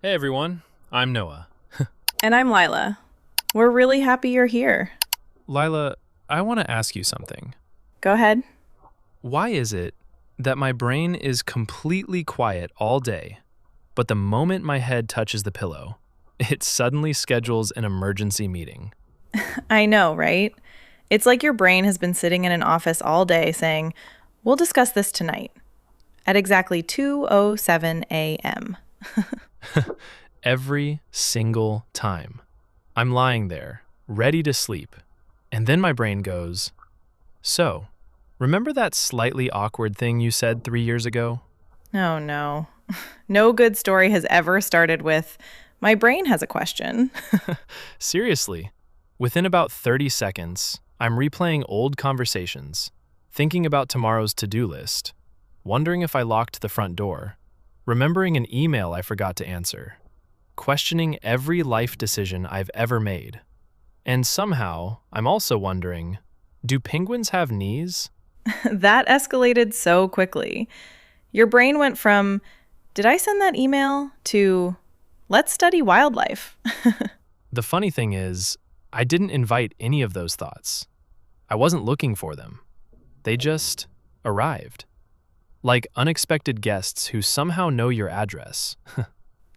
Hey everyone, I'm Noah. And I'm Lila. We're really happy you're here. Lila, I want to ask you something. Go ahead. Why is it that my brain is completely quiet all day, but the moment my head touches the pillow, it suddenly schedules an emergency meeting? I know, right? It's like your brain has been sitting in an office all day saying, "We'll discuss this tonight," at exactly 2:07 a.m. Every single time. I'm lying there, ready to sleep, and then my brain goes, "So, remember that slightly awkward thing you said 3 years ago?" Oh no. No good story has ever started with, "My brain has a question." Seriously, within about 30 seconds, I'm replaying old conversations, thinking about tomorrow's to-do list, wondering if I locked the front door, remembering an email I forgot to answer, questioning every life decision I've ever made. And somehow, I'm also wondering, do penguins have knees? That escalated so quickly. Your brain went from, "Did I send that email?" to, "Let's study wildlife." The funny thing is, I didn't invite any of those thoughts. I wasn't looking for them. They just arrived. Like unexpected guests who somehow know your address.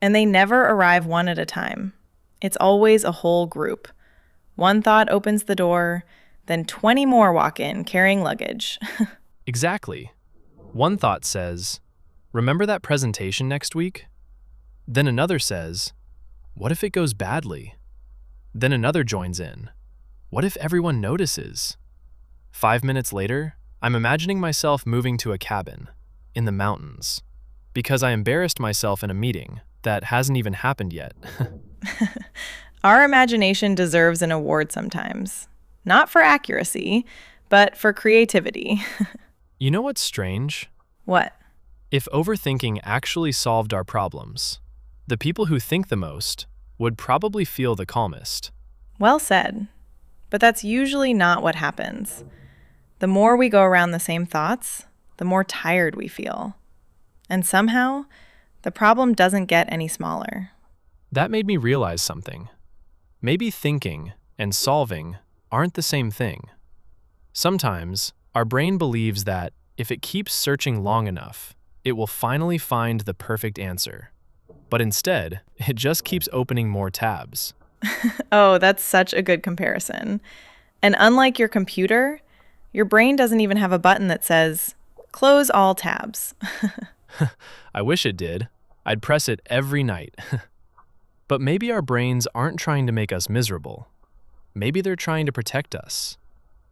And they never arrive one at a time. It's always a whole group. One thought opens the door, then 20 more walk in carrying luggage. Exactly. One thought says, "Remember that presentation next week?" Then another says, "What if it goes badly?" Then another joins in, "What if everyone notices?" 5 minutes later, I'm imagining myself moving to a cabin in the mountains because I embarrassed myself in a meeting that hasn't even happened yet. Our imagination deserves an award sometimes. Not for accuracy, but for creativity. You know what's strange? What? If overthinking actually solved our problems, the people who think the most would probably feel the calmest. Well said. But that's usually not what happens. The more we go around the same thoughts, the more tired we feel. And somehow, the problem doesn't get any smaller. That made me realize something. Maybe thinking and solving aren't the same thing. Sometimes, our brain believes that if it keeps searching long enough, it will finally find the perfect answer. But instead, it just keeps opening more tabs. Oh, that's such a good comparison. And unlike your computer, your brain doesn't even have a button that says, "Close all tabs." I wish it did. I'd press it every night. But maybe our brains aren't trying to make us miserable. Maybe they're trying to protect us.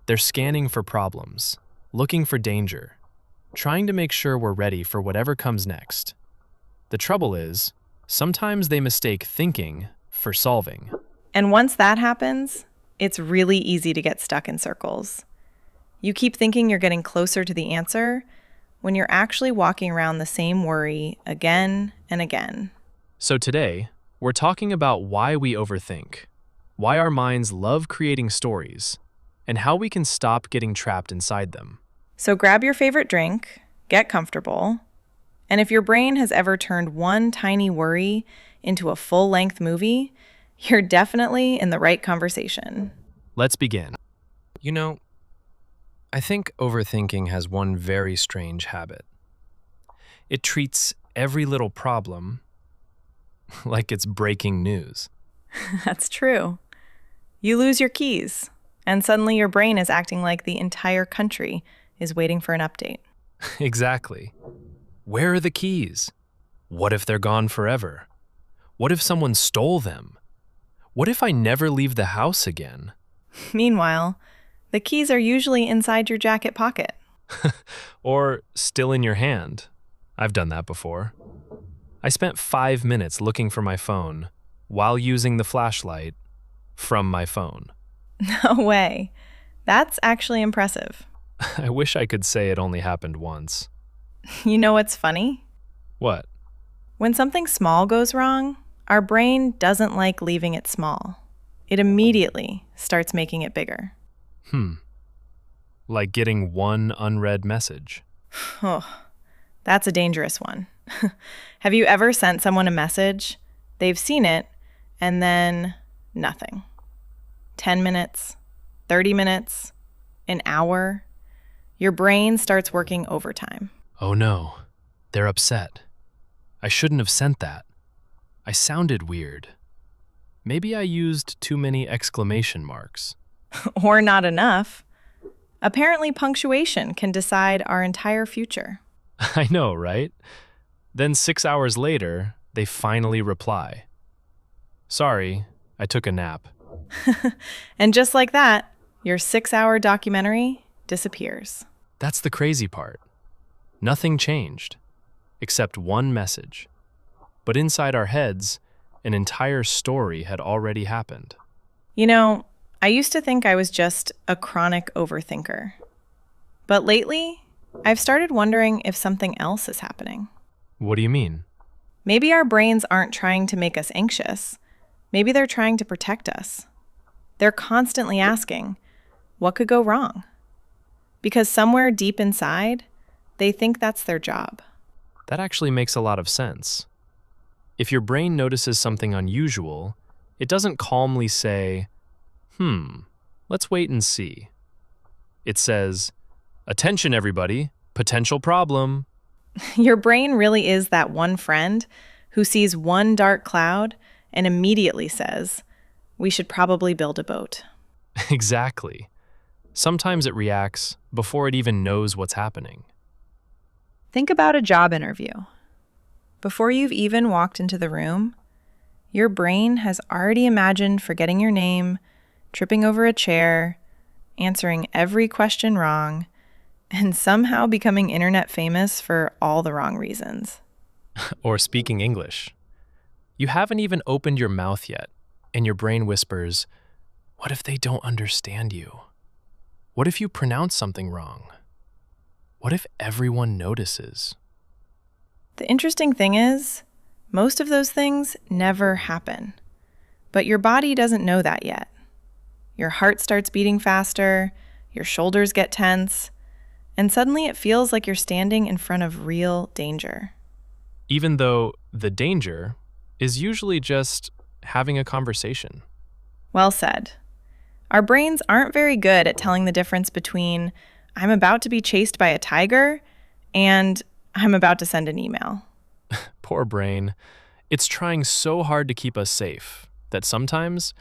They're scanning for problems, looking for danger, trying to make sure we're ready for whatever comes next. The trouble is, sometimes they mistake thinking for solving. And once that happens, it's really easy to get stuck in circles. You keep thinking you're getting closer to the answer when you're actually walking around the same worry again and again. So today, we're talking about why we overthink, why our minds love creating stories, and how we can stop getting trapped inside them. So grab your favorite drink, get comfortable, and if your brain has ever turned one tiny worry into a full-length movie, you're definitely in the right conversation. Let's begin. You know, I think overthinking has one very strange habit. It treats every little problem like it's breaking news. That's true. You lose your keys, and suddenly your brain is acting like the entire country is waiting for an update. Exactly. Where are the keys? What if they're gone forever? What if someone stole them? What if I never leave the house again? Meanwhile, the keys are usually inside your jacket pocket. Or still in your hand. I've done that before. I spent 5 minutes looking for my phone while using the flashlight from my phone. No way. That's actually impressive. I wish I could say it only happened once. You know what's funny? What? When something small goes wrong, our brain doesn't like leaving it small. It immediately starts making it bigger. Like getting one unread message. Oh, that's a dangerous one. Have you ever sent someone a message They've seen it, and then nothing. 10 minutes, 30 minutes, an hour. Your brain starts working overtime. Oh no, they're upset. I shouldn't have sent that. I sounded weird. Maybe I used too many exclamation marks. Or not enough. Apparently, punctuation can decide our entire future. I know, right? Then 6 hours later, they finally reply. Sorry, I took a nap. And just like that, your 6-hour documentary disappears. That's the crazy part. Nothing changed, except one message. But inside our heads, an entire story had already happened. You know, I used to think I was just a chronic overthinker. But lately, I've started wondering if something else is happening. What do you mean? Maybe our brains aren't trying to make us anxious. Maybe they're trying to protect us. They're constantly asking, what could go wrong? Because somewhere deep inside, they think that's their job. That actually makes a lot of sense. If your brain notices something unusual, it doesn't calmly say, let's wait and see. It says, attention everybody, potential problem. Your brain really is that one friend who sees one dark cloud and immediately says, we should probably build a boat. Exactly. Sometimes it reacts before it even knows what's happening. Think about a job interview. Before you've even walked into the room, your brain has already imagined forgetting your name, tripping over a chair, answering every question wrong, and somehow becoming internet famous for all the wrong reasons. Or speaking English. You haven't even opened your mouth yet, and your brain whispers, what if they don't understand you? What if you pronounce something wrong? What if everyone notices? The interesting thing is, most of those things never happen. But your body doesn't know that yet. Your heart starts beating faster, your shoulders get tense, and suddenly it feels like you're standing in front of real danger. Even though the danger is usually just having a conversation. Well said. Our brains aren't very good at telling the difference between I'm about to be chased by a tiger and I'm about to send an email. Poor brain. It's trying so hard to keep us safe that sometimes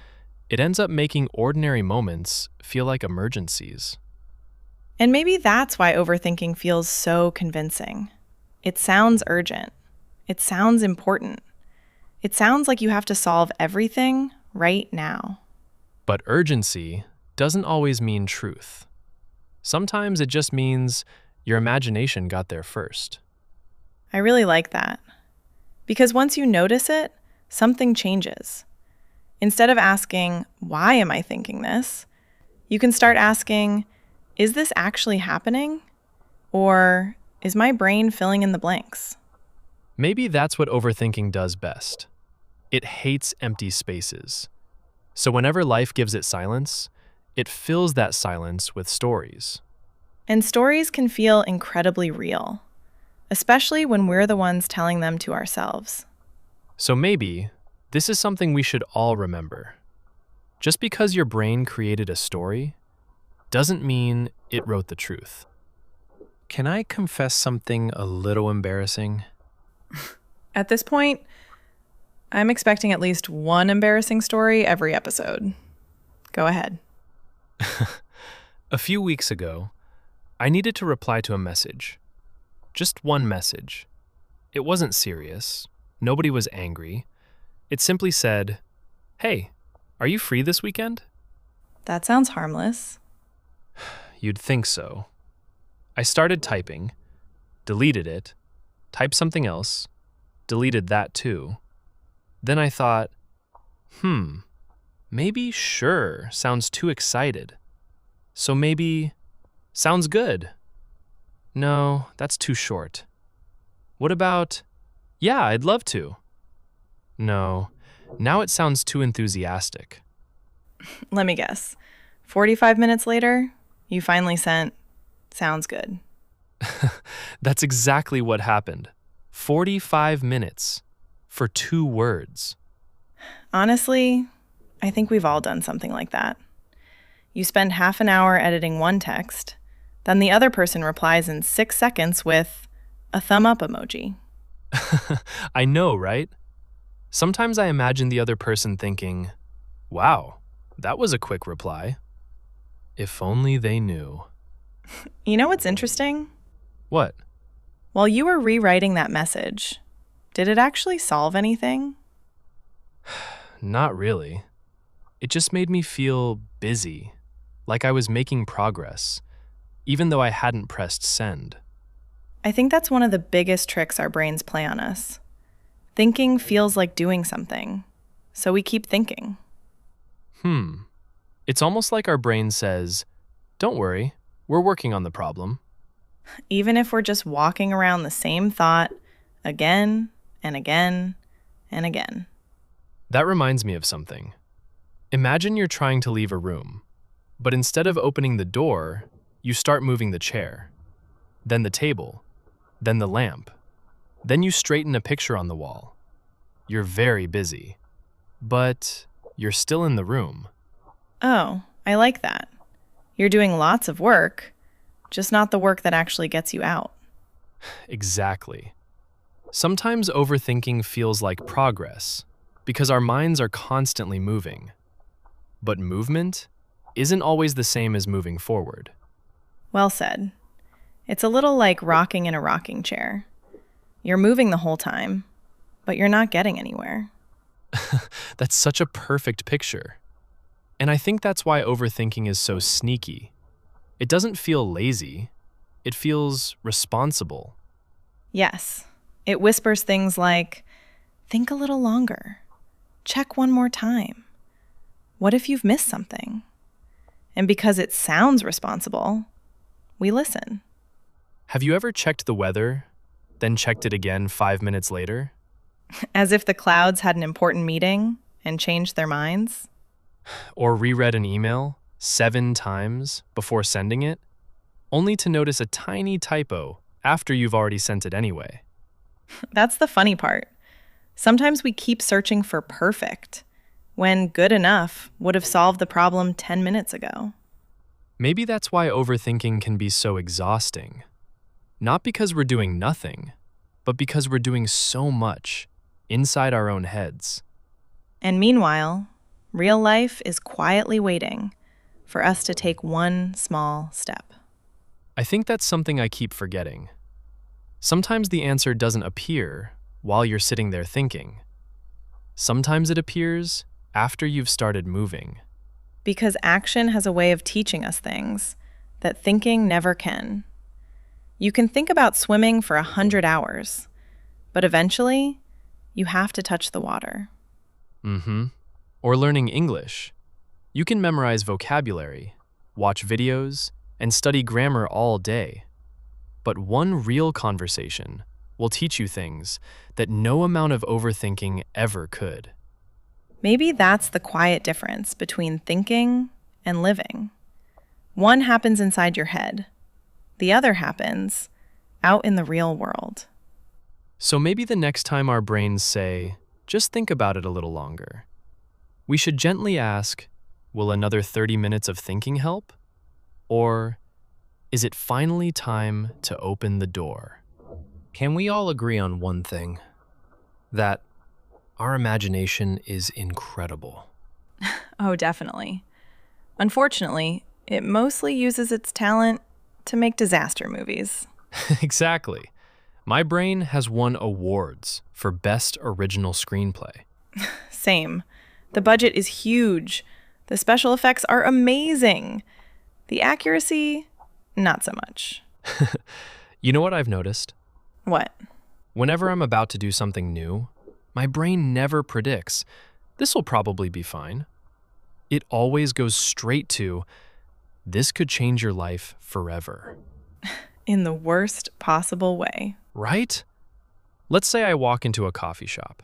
it ends up making ordinary moments feel like emergencies. And maybe that's why overthinking feels so convincing. It sounds urgent. It sounds important. It sounds like you have to solve everything right now. But urgency doesn't always mean truth. Sometimes it just means your imagination got there first. I really like that. Because once you notice it, something changes. Instead of asking, why am I thinking this? You can start asking, is this actually happening? Or is my brain filling in the blanks? Maybe that's what overthinking does best. It hates empty spaces. So whenever life gives it silence, it fills that silence with stories. And stories can feel incredibly real, especially when we're the ones telling them to ourselves. So maybe this is something we should all remember. Just because your brain created a story doesn't mean it wrote the truth. Can I confess something a little embarrassing? At this point, I'm expecting at least one embarrassing story every episode. Go ahead. A few weeks ago, I needed to reply to a message. Just one message. It wasn't serious. Nobody was angry. It simply said, "Hey, are you free this weekend?" That sounds harmless. You'd think so. I started typing, deleted it, typed something else, deleted that too. Then I thought, maybe sure sounds too excited. So maybe sounds good. No, that's too short. What about, yeah, I'd love to. No, now it sounds too enthusiastic. Let me guess. 45 minutes later, you finally sent, sounds good. That's exactly what happened. 45 minutes for 2 words. Honestly, I think we've all done something like that. You spend half an hour editing one text, then the other person replies in 6 seconds with a thumb up emoji. I know, right? Sometimes I imagine the other person thinking, wow, that was a quick reply. If only they knew. You know what's interesting? What? While you were rewriting that message, did it actually solve anything? Not really. It just made me feel busy, like I was making progress, even though I hadn't pressed send. I think that's one of the biggest tricks our brains play on us. Thinking feels like doing something, so we keep thinking. It's almost like our brain says, don't worry, we're working on the problem. Even if we're just walking around the same thought again and again and again. That reminds me of something. Imagine you're trying to leave a room, but instead of opening the door, you start moving the chair, then the table, then the lamp. Then you straighten a picture on the wall. You're very busy, but you're still in the room. Oh, I like that. You're doing lots of work, just not the work that actually gets you out. Exactly. Sometimes overthinking feels like progress because our minds are constantly moving. But movement isn't always the same as moving forward. Well said. It's a little like rocking in a rocking chair. You're moving the whole time, but you're not getting anywhere. That's such a perfect picture. And I think that's why overthinking is so sneaky. It doesn't feel lazy. It feels responsible. Yes, it whispers things like, think a little longer. Check one more time. What if you've missed something? And because it sounds responsible, we listen. Have you ever checked the weather, then checked it again 5 minutes later? As if the clouds had an important meeting and changed their minds? Or reread an email 7 times before sending it, only to notice a tiny typo after you've already sent it anyway? That's the funny part. Sometimes we keep searching for perfect, when good enough would have solved the problem 10 minutes ago. Maybe that's why overthinking can be so exhausting. Not because we're doing nothing, but because we're doing so much inside our own heads. And meanwhile, real life is quietly waiting for us to take one small step. I think that's something I keep forgetting. Sometimes the answer doesn't appear while you're sitting there thinking. Sometimes it appears after you've started moving. Because action has a way of teaching us things that thinking never can. You can think about swimming for 100 hours, but eventually, you have to touch the water. Or learning English. You can memorize vocabulary, watch videos, and study grammar all day. But one real conversation will teach you things that no amount of overthinking ever could. Maybe that's the quiet difference between thinking and living. One happens inside your head. The other happens out in the real world. So maybe the next time our brains say, just think about it a little longer, we should gently ask, will another 30 minutes of thinking help? Or is it finally time to open the door? Can we all agree on one thing? That our imagination is incredible. Oh, definitely. Unfortunately, it mostly uses its talent to make disaster movies. Exactly. My brain has won awards for Best Original Screenplay. Same. The budget is huge. The special effects are amazing. The accuracy, not so much. You know what I've noticed? What? Whenever I'm about to do something new, my brain never predicts, this will probably be fine. It always goes straight to, this could change your life forever. In the worst possible way. Right? Let's say I walk into a coffee shop.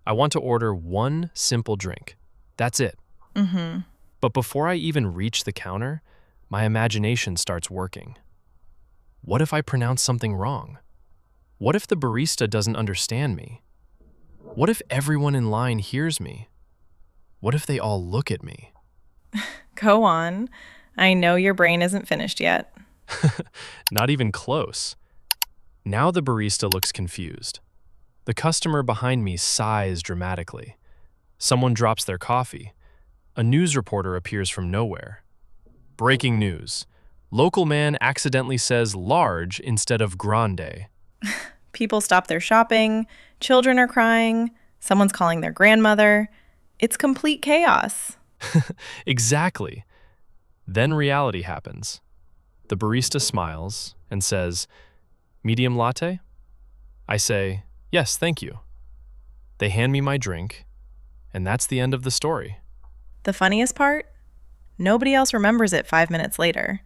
I want to order one simple drink. That's it. But before I even reach the counter, my imagination starts working. What if I pronounce something wrong? What if the barista doesn't understand me? What if everyone in line hears me? What if they all look at me? Go on. I know your brain isn't finished yet. Not even close. Now the barista looks confused. The customer behind me sighs dramatically. Someone drops their coffee. A news reporter appears from nowhere. Breaking news. Local man accidentally says large instead of grande. People stop their shopping, children are crying, someone's calling their grandmother. It's complete chaos. Exactly. Then reality happens. The barista smiles and says, "Medium latte?" I say, "Yes, thank you." They hand me my drink, and that's the end of the story. The funniest part? Nobody else remembers it 5 minutes later,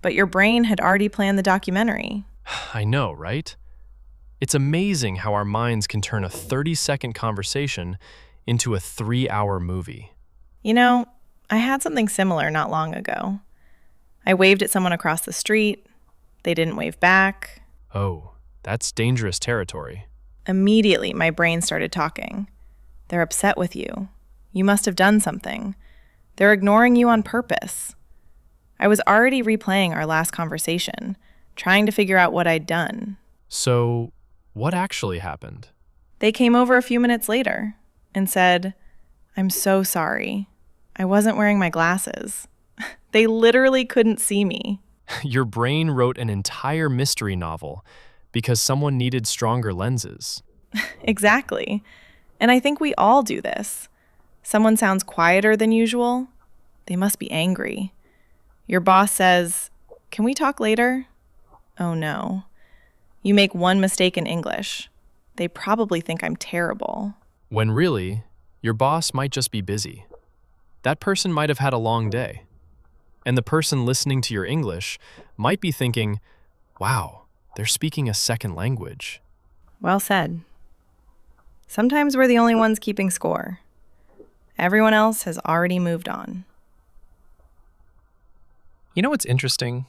but your brain had already planned the documentary. I know, right? It's amazing how our minds can turn a 30-second conversation into a 3-hour movie. You know, I had something similar not long ago. I waved at someone across the street. They didn't wave back. Oh, that's dangerous territory. Immediately, my brain started talking. They're upset with you. You must have done something. They're ignoring you on purpose. I was already replaying our last conversation, trying to figure out what I'd done. So, what actually happened? They came over a few minutes later and said, "I'm so sorry. I wasn't wearing my glasses." They literally couldn't see me. Your brain wrote an entire mystery novel because someone needed stronger lenses. Exactly. And I think we all do this. Someone sounds quieter than usual. They must be angry. Your boss says, "Can we talk later?" Oh no. You make one mistake in English. They probably think I'm terrible. When really, your boss might just be busy. That person might have had a long day. And the person listening to your English might be thinking, "Wow, they're speaking a second language." Well said. Sometimes we're the only ones keeping score. Everyone else has already moved on. You know what's interesting?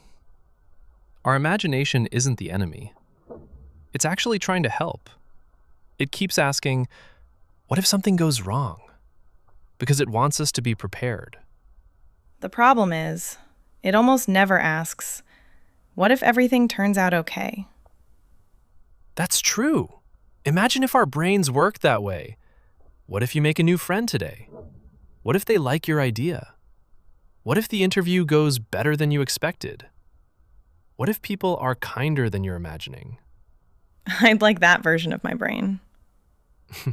Our imagination isn't the enemy. It's actually trying to help. It keeps asking, what if something goes wrong? Because it wants us to be prepared. The problem is, it almost never asks, what if everything turns out okay? That's true. Imagine if our brains worked that way. What if you make a new friend today? What if they like your idea? What if the interview goes better than you expected? What if people are kinder than you're imagining? I'd like that version of my brain.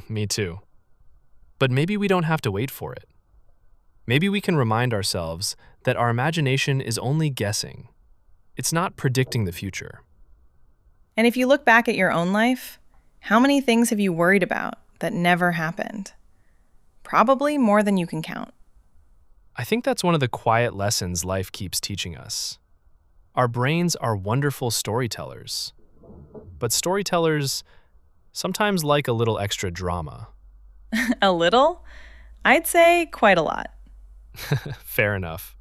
Me too. But maybe we don't have to wait for it. Maybe we can remind ourselves that our imagination is only guessing. It's not predicting the future. And if you look back at your own life, how many things have you worried about that never happened? Probably more than you can count. I think that's one of the quiet lessons life keeps teaching us. Our brains are wonderful storytellers. But storytellers sometimes like a little extra drama. A little? I'd say quite a lot. Fair enough.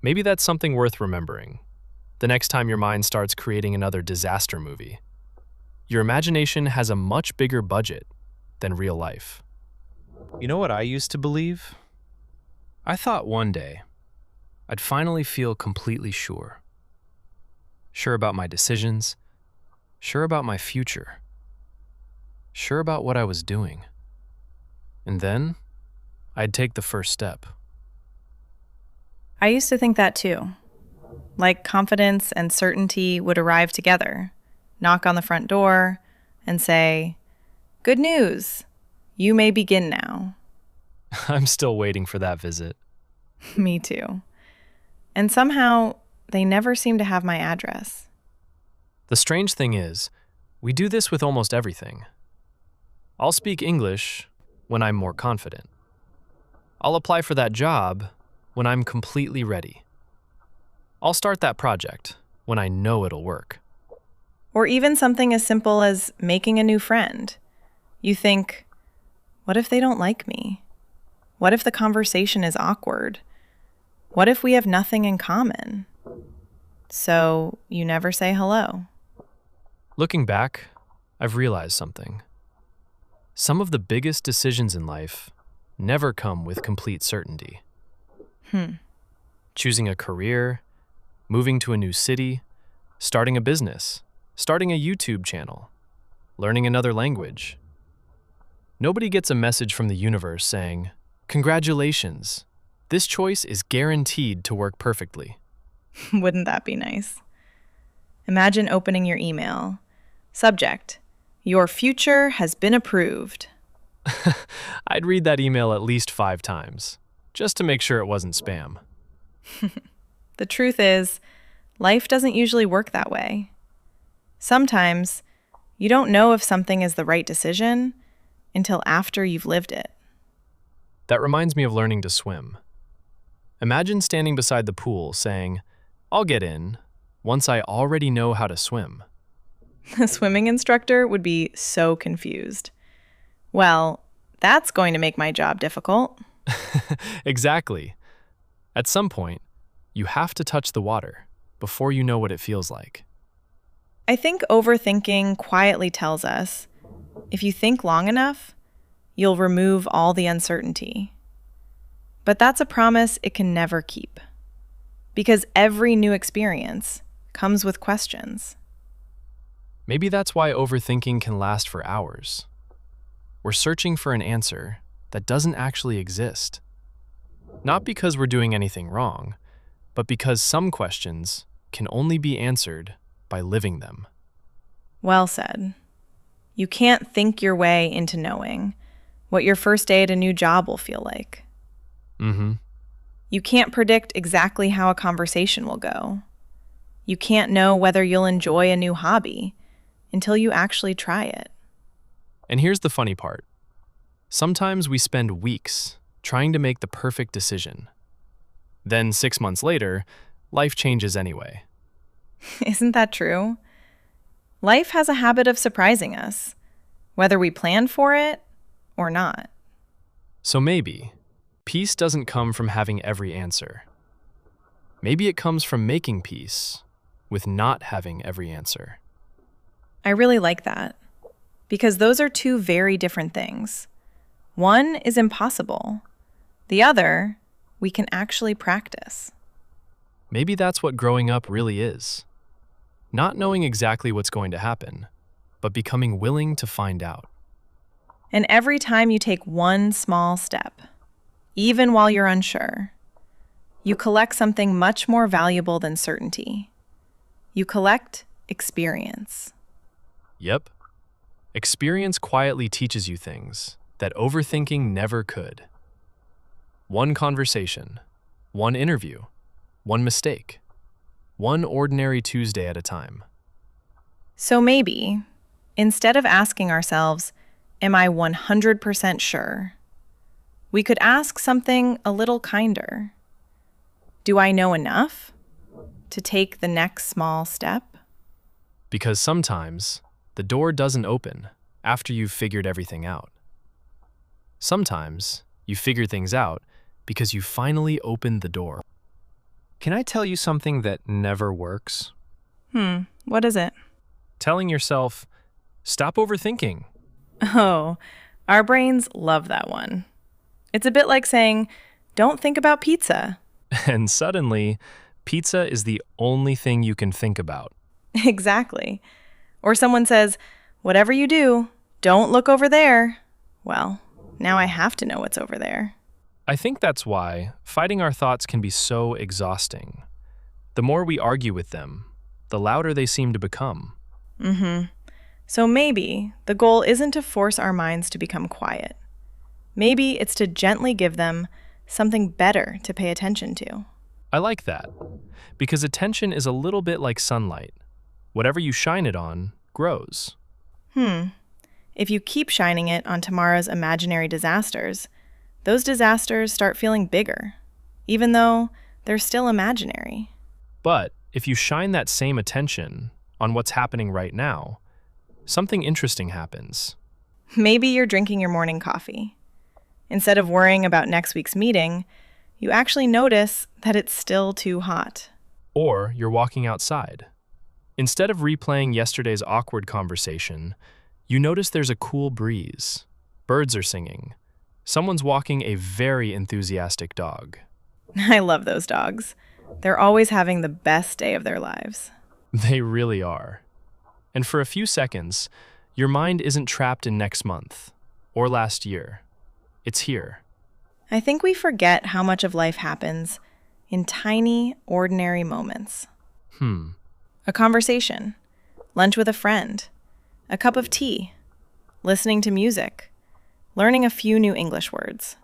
Maybe that's something worth remembering. The next time your mind starts creating another disaster movie. Your imagination has a much bigger budget than real life. You know what I used to believe? I thought one day I'd finally feel completely sure. Sure about my decisions, sure about my future, sure about what I was doing. And then I'd take the first step. I used to think that too. Like confidence and certainty would arrive together, knock on the front door, and say, "Good news, you may begin now." I'm still waiting for that visit. Me too. And somehow, they never seem to have my address. The strange thing is, we do this with almost everything. I'll speak English when I'm more confident. I'll apply for that job when I'm completely ready. I'll start that project when I know it'll work. Or even something as simple as making a new friend. You think, what if they don't like me? What if the conversation is awkward? What if we have nothing in common? So you never say hello. Looking back, I've realized something. Some of the biggest decisions in life never come with complete certainty. Hmm. Choosing a career, moving to a new city, starting a business, starting a YouTube channel, learning another language. Nobody gets a message from the universe saying, "Congratulations, this choice is guaranteed to work perfectly." Wouldn't that be nice? Imagine opening your email. Subject: Your future has been approved. I'd read that email at least 5 times, just to make sure it wasn't spam. The truth is, life doesn't usually work that way. Sometimes, you don't know if something is the right decision until after you've lived it. That reminds me of learning to swim. Imagine standing beside the pool saying, "I'll get in," once I already know how to swim. The swimming instructor would be so confused. Well, that's going to make my job difficult. Exactly. At some point, you have to touch the water before you know what it feels like. I think overthinking quietly tells us, if you think long enough, you'll remove all the uncertainty. But that's a promise it can never keep. Because every new experience comes with questions. Maybe that's why overthinking can last for hours. We're searching for an answer that doesn't actually exist. Not because we're doing anything wrong, but because some questions can only be answered by living them. Well said. You can't think your way into knowing what your first day at a new job will feel like. You can't predict exactly how a conversation will go. You can't know whether you'll enjoy a new hobby until you actually try it. And here's the funny part. Sometimes we spend weeks trying to make the perfect decision. Then 6 months later, life changes anyway. Isn't that true? Life has a habit of surprising us, whether we plan for it or not. So maybe peace doesn't come from having every answer. Maybe it comes from making peace with not having every answer. I really like that, because those are two very different things. One is impossible. The other, we can actually practice. Maybe that's what growing up really is. Not knowing exactly what's going to happen, but becoming willing to find out. And every time you take one small step, even while you're unsure, you collect something much more valuable than certainty. You collect experience. Yep. Experience quietly teaches you things that overthinking never could. One conversation, one interview, one mistake, one ordinary Tuesday at a time. So maybe, instead of asking ourselves, "Am I 100% sure?" we could ask something a little kinder. Do I know enough to take the next small step? Because sometimes the door doesn't open after you've figured everything out. Sometimes you figure things out because you finally opened the door. Can I tell you something that never works? What is it? Telling yourself, "Stop overthinking." Oh, our brains love that one. It's a bit like saying, "Don't think about pizza." And suddenly, pizza is the only thing you can think about. Exactly. Or someone says, "Whatever you do, don't look over there." Well, now I have to know what's over there. I think that's why fighting our thoughts can be so exhausting. The more we argue with them, the louder they seem to become. So maybe the goal isn't to force our minds to become quiet. Maybe it's to gently give them something better to pay attention to. I like that, because attention is a little bit like sunlight. Whatever you shine it on grows. If you keep shining it on tomorrow's imaginary disasters, those disasters start feeling bigger, even though they're still imaginary. But if you shine that same attention on what's happening right now, something interesting happens. Maybe you're drinking your morning coffee. Instead of worrying about next week's meeting, you actually notice that it's still too hot. Or you're walking outside. Instead of replaying yesterday's awkward conversation, you notice there's a cool breeze. Birds are singing. Someone's walking a very enthusiastic dog. I love those dogs. They're always having the best day of their lives. They really are. And for a few seconds, your mind isn't trapped in next month or last year. It's here. I think we forget how much of life happens in tiny, ordinary moments. A conversation, lunch with a friend, a cup of tea, listening to music, learning a few new English words.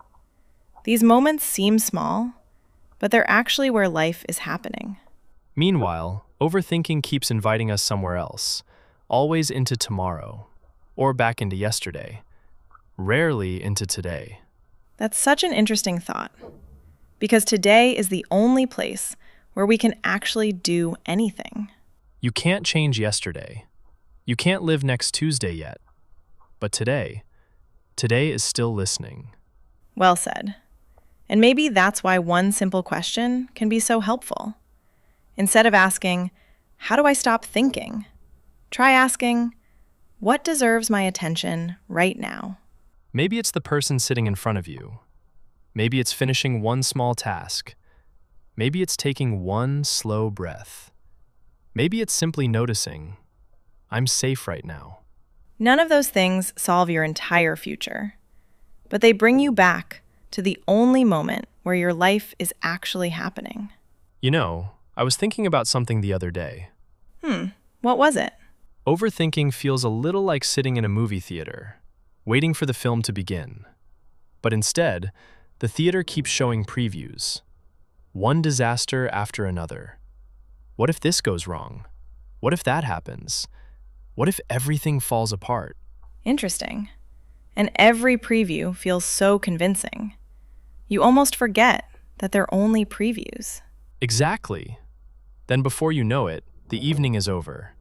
These moments seem small, but they're actually where life is happening. Meanwhile, overthinking keeps inviting us somewhere else, always into tomorrow, or back into yesterday, rarely into today. That's such an interesting thought, because today is the only place where we can actually do anything. You can't change yesterday. You can't live next Tuesday yet. But today is still listening. Well said. And maybe that's why one simple question can be so helpful. Instead of asking, how do I stop thinking? Try asking, what deserves my attention right now? Maybe it's the person sitting in front of you. Maybe it's finishing one small task. Maybe it's taking one slow breath. Maybe it's simply noticing, I'm safe right now. None of those things solve your entire future, but they bring you back to the only moment where your life is actually happening. You know, I was thinking about something the other day. What was it? Overthinking feels a little like sitting in a movie theater, waiting for the film to begin. But instead, the theater keeps showing previews. One disaster after another. What if this goes wrong? What if that happens? What if everything falls apart? Interesting. And every preview feels so convincing. You almost forget that they're only previews. Exactly. Then before you know it, the evening is over.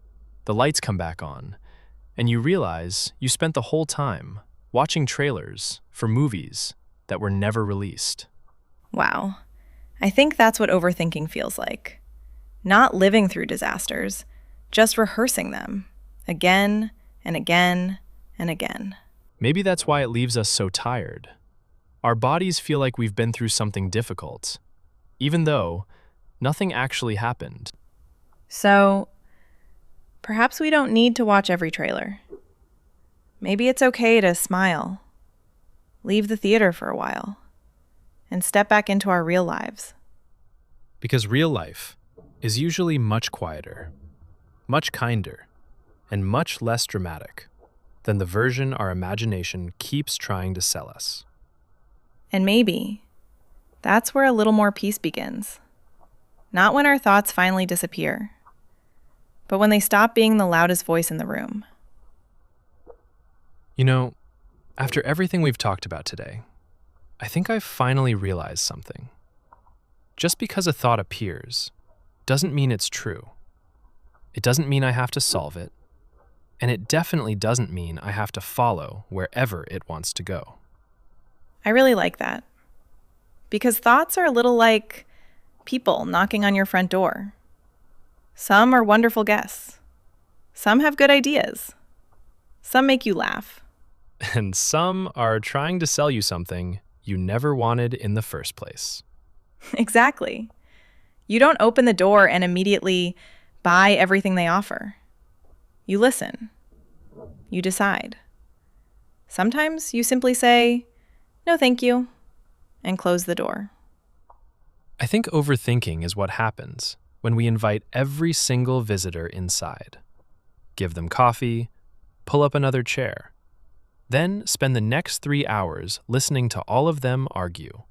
The lights come back on, and you realize you spent the whole time watching trailers for movies that were never released. Wow. I think that's what overthinking feels like. Not living through disasters, just rehearsing them again and again and again. Maybe that's why it leaves us so tired. Our bodies feel like we've been through something difficult, even though nothing actually happened. So, perhaps we don't need to watch every trailer. Maybe it's okay to smile, leave the theater for a while, and step back into our real lives. Because real life is usually much quieter, much kinder, and much less dramatic than the version our imagination keeps trying to sell us. And maybe that's where a little more peace begins. Not when our thoughts finally disappear, but when they stop being the loudest voice in the room. You know, after everything we've talked about today, I think I've finally realized something. Just because a thought appears doesn't mean it's true. It doesn't mean I have to solve it, and it definitely doesn't mean I have to follow wherever it wants to go. I really like that. Because thoughts are a little like people knocking on your front door. Some are wonderful guests. Some have good ideas. Some make you laugh. And some are trying to sell you something you never wanted in the first place. Exactly. You don't open the door and immediately buy everything they offer. You listen. You decide. Sometimes you simply say, "No, thank you," and close the door. I think overthinking is what happens when we invite every single visitor inside. Give them coffee, pull up another chair, then spend the next 3 hours listening to all of them argue.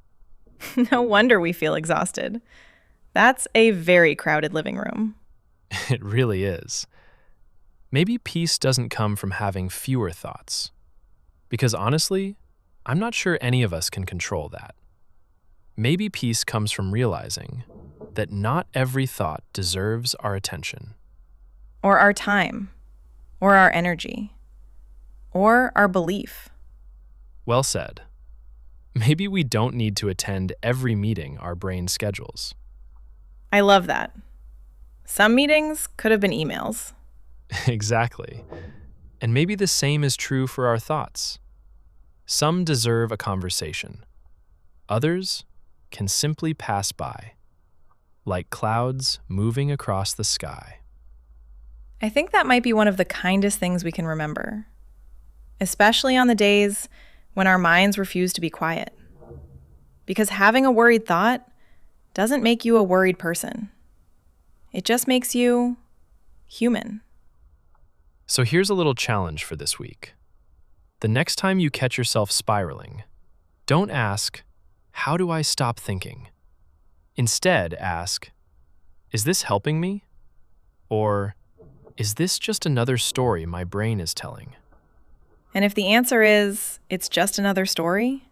No wonder we feel exhausted. That's a very crowded living room. It really is. Maybe peace doesn't come from having fewer thoughts. Because honestly, I'm not sure any of us can control that. Maybe peace comes from realizing that not every thought deserves our attention. Or our time. Or our energy. Or our belief. Well said. Maybe we don't need to attend every meeting our brain schedules. I love that. Some meetings could have been emails. Exactly. And maybe the same is true for our thoughts. Some deserve a conversation. Others can simply pass by, like clouds moving across the sky. I think that might be one of the kindest things we can remember, especially on the days when our minds refuse to be quiet. Because having a worried thought doesn't make you a worried person. It just makes you human. So here's a little challenge for this week. The next time you catch yourself spiraling, don't ask, "How do I stop thinking?" Instead, ask, "Is this helping me?" Or, "Is this just another story my brain is telling?" And if the answer is, it's just another story,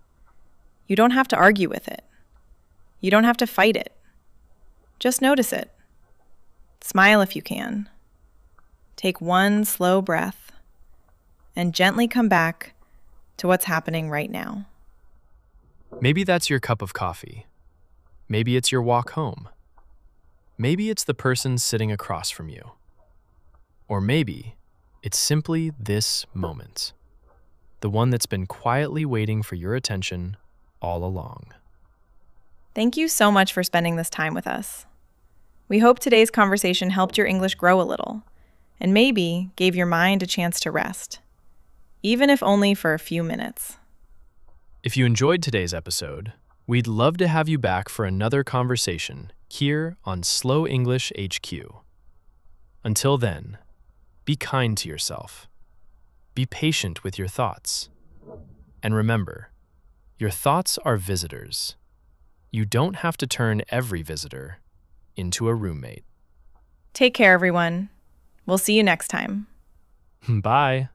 you don't have to argue with it. You don't have to fight it. Just notice it. Smile if you can. Take one slow breath and gently come back to what's happening right now. Maybe that's your cup of coffee. Maybe it's your walk home. Maybe it's the person sitting across from you. Or maybe it's simply this moment, the one that's been quietly waiting for your attention all along. Thank you so much for spending this time with us. We hope today's conversation helped your English grow a little and maybe gave your mind a chance to rest, even if only for a few minutes. If you enjoyed today's episode, we'd love to have you back for another conversation here on Slow English HQ. Until then, be kind to yourself. Be patient with your thoughts. And remember, your thoughts are visitors. You don't have to turn every visitor into a roommate. Take care, everyone. We'll see you next time. Bye.